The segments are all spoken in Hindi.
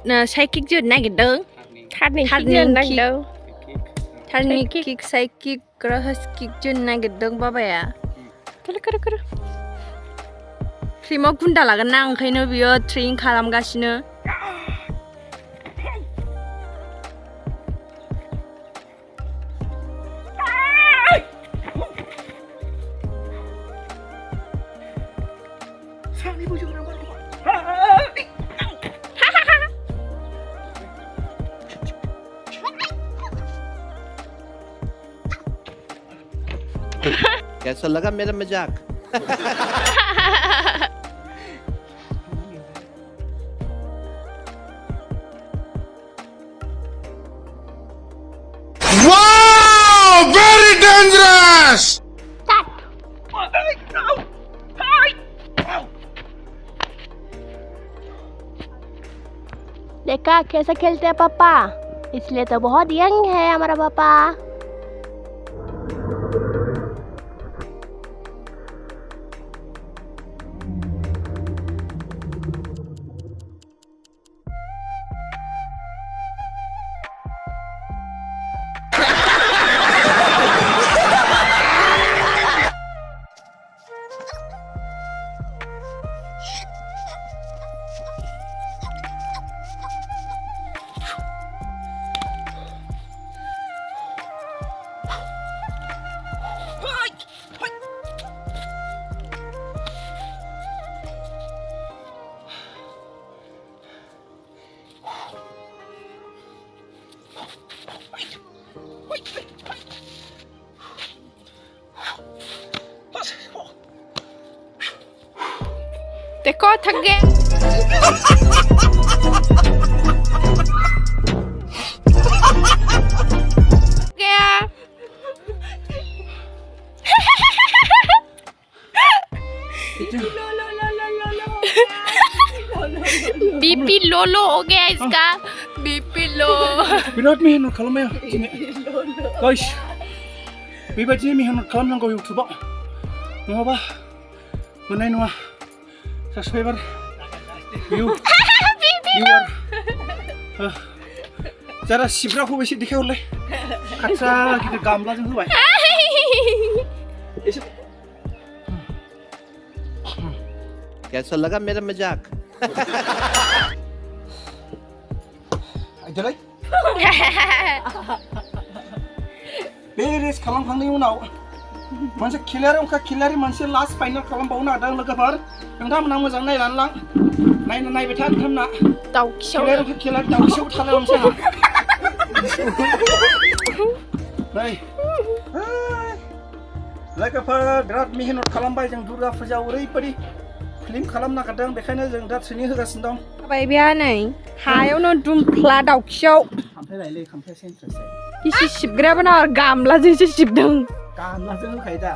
साइकिक जोनो नागिरदों थारनि किक साइकिक ग्राहास किक जोनो नागिरदों बाबाया कर ट्रिमाव गुन्दा लागोन ना ओंखायनो बियो ट्रेनिं खालामगासिनो कैसा लगा मेरा मजाक Wow! Very dangerous! देखा कैसे खेलते हैं पापा इसलिए तो बहुत यंग है हमारा पापा देखो थक गए बीपी लो हो गया इसका बीपी लो बिराद मेहनत खालामबाय दिनै गाइस बेबायदिनो मेहनत खालामनांगौ इउटुबाव नङाबा मोननाय नङा साबस्क्राइबार भिउआर जरा सिब्राखौ एसे देखायहरलाय खाथ्रा गिदिर गामलाजों होबाय कैसा लगा मेरा मजाक आइदोलाय बे रेस खालामखांनायनि उनाव मोनसे खिलारि मोनसे लास्ट फाइनाल खालामबावनो नागिरदों लोगोफोर नोंथांमोना मोजां नायनानै लां नायबाय था नोंथांमोना खिलारि दाउखियाव थालायलांसै आंहा नै लोगोफोर बिराद मेहनत खालामबाय जों दुर्गा फुजायाव ओरैबायदि फिल्म खालामनो नागिरदों बेखायनो जों दा ट्रेनिं होगासिनो दं बाय बेहा नै हायावनो दुमफ्ला दाउखियाव खामफ्लाय लायलै खामफ्लायसो इन्ट्रेस्ट जायो गिसि सिबग्रायाबो ना गामलाजोंसो सिबदों गामलाजों होखायो दा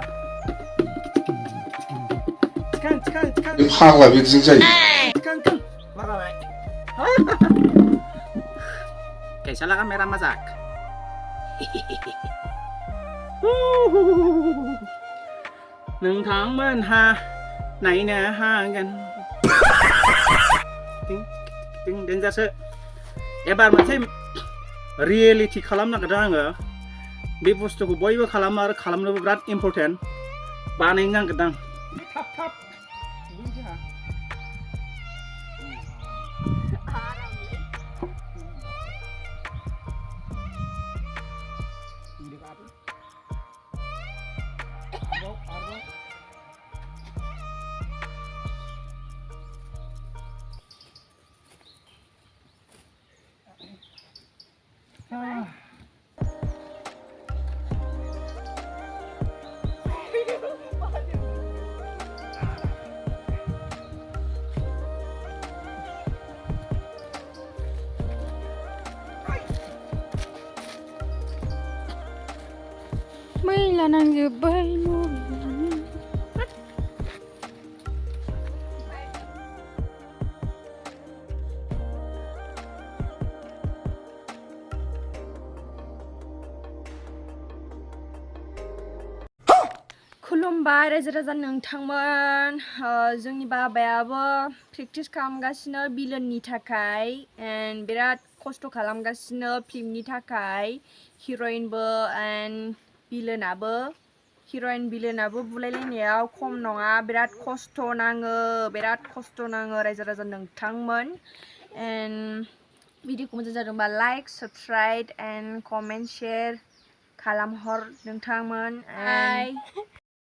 फाग्ला बिदिजों जायो लगाबाय कैसा लगा मेरा मजाक नोंथांमोनहा नायनो हागोन डेन्जारसो एबार मोनसे रियेलिटि खालामनो नागिरदों आङो बे बुस्थुखौ बयबो खालामो आरो खालामनोबो बिराद इम्पर्टेन्ट बानायनो नागिरदों थाब मैला नांजोब्बाय खुलुमबाय रायजो राजा नोंथांमोन जोंनि बाबायाबो प्रेक्टिस खालामगासिनो बिलननि थाखाय एन्ड बिराद खस्थ' खालामगासिनो फिल्मनि थाखाय हिर'इनबो एन्ड बिलनाबो बुलायलायनायाव खम नङा बिराद खस्थ' नाङो रायजो राजा नोंथांमोन एन्ड भिडिअखौ मोजां जादोंबा like subscribe and comment share खालामहर नोंथांमोन